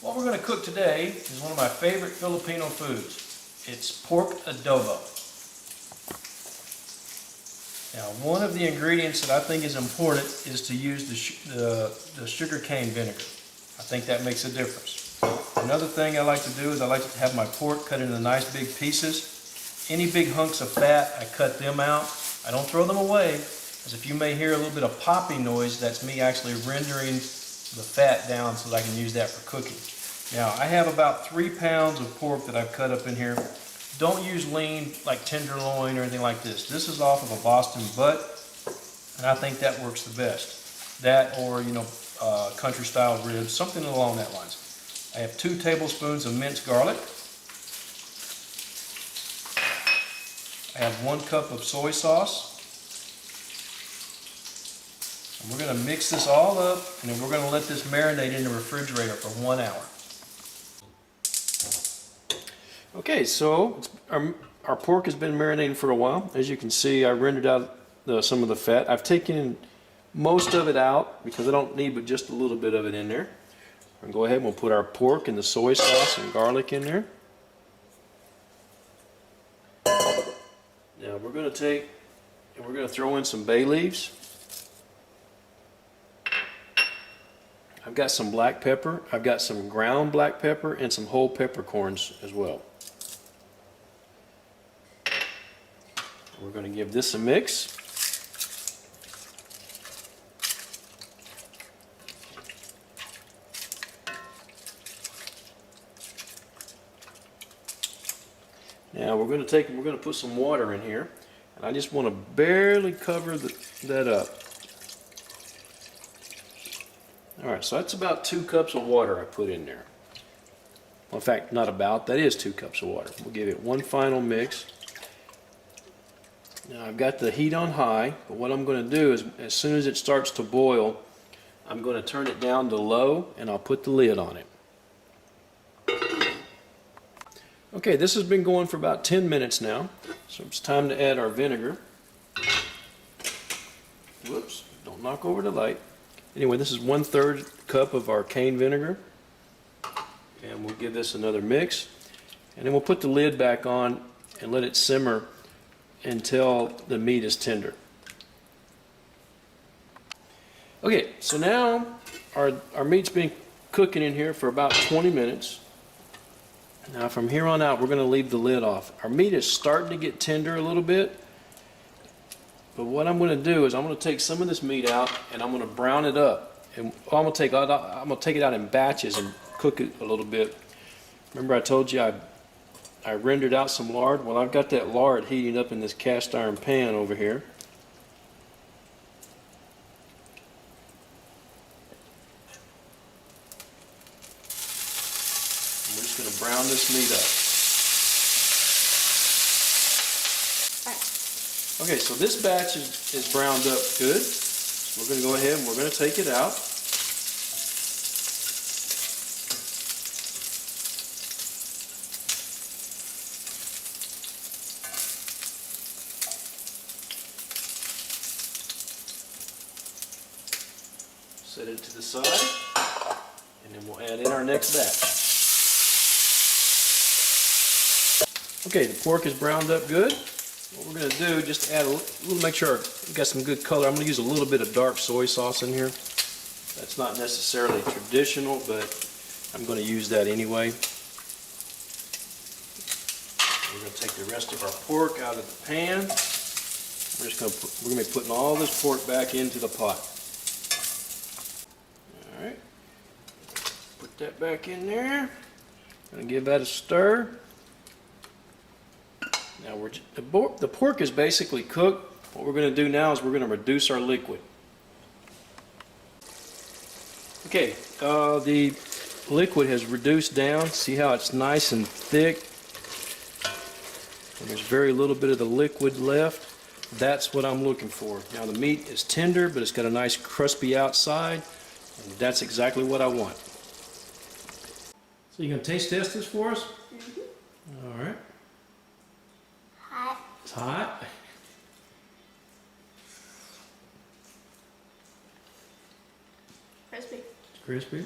What we're going to cook today is one of my favorite Filipino foods. It's pork adobo. Now, one of the ingredients that I think is important is to use the sugar cane vinegar. I think that makes a difference. Another thing I like to do is I like to have my pork cut into nice big pieces. Any big hunks of fat, I cut them out. I don't throw them away, because if you may hear a little bit of popping noise, that's me actually rendering the fat down so that I can use that for cooking. Now, I have about 3 pounds of pork that I've cut up in here. Don't use lean like tenderloin or anything like this. This is off of a Boston butt, and I think that works the best. That or, country style ribs, something along that lines. I have 2 tablespoons of minced garlic. I have 1 cup of soy sauce. And we're going to mix this all up, and then we're going to let this marinate in the refrigerator for 1 hour. Okay, so our pork has been marinating for a while. As you can see, I rendered out some of the fat. I've taken most of it out because I don't need but just a little bit of it in there. We'll go ahead and we'll put our pork and the soy sauce and garlic in there. Now we're going to take and we're going to throw in some bay leaves. I've got some black pepper, I've got some ground black pepper, and some whole peppercorns as well. We're going to give this a mix. Now we're going to put some water in here, and I just want to barely cover that up. Alright, so that's about 2 cups of water I put in there. Well, in fact, not about, that is 2 cups of water. We'll give it one final mix. Now I've got the heat on high, but what I'm going to do is as soon as it starts to boil, I'm going to turn it down to low and I'll put the lid on it. Okay, this has been going for about 10 minutes now, so it's time to add our vinegar. Whoops, don't knock over the light. Anyway, this is 1/3 cup of our cane vinegar, and we'll give this another mix, and then we'll put the lid back on and let it simmer until the meat is tender. Okay, so now our meat's been cooking in here for about 20 minutes. Now from here on out, we're going to leave the lid off. Our meat is starting to get tender a little bit. But what I'm going to do is I'm going to take some of this meat out and I'm going to brown it up. And I'm going to take it out in batches and cook it a little bit. Remember I told you I rendered out some lard? Well, I've got that lard heating up in this cast iron pan over here. And we're just going to brown this meat up. Okay, so this batch is browned up good. So we're going to go ahead and we're going to take it out. Set it to the side, and then we'll add in our next batch. Okay, the pork is browned up good. What we're going to do, just add make sure we've got some good color. I'm going to use a little bit of dark soy sauce in here. That's not necessarily traditional, but I'm going to use that anyway. We're going to take the rest of our pork out of the pan. We're going to be putting all this pork back into the pot. All right, put that back in there. Going to give that a stir. Now the pork is basically cooked. What we're going to do now is we're going to reduce our liquid. Okay, the liquid has reduced down. See how it's nice and thick? And there's very little bit of the liquid left. That's what I'm looking for. Now the meat is tender, but it's got a nice crispy outside, and that's exactly what I want. So you going to taste test this for us? Mm-hmm. All right. Hot. It's hot. Crispy. It's crispy.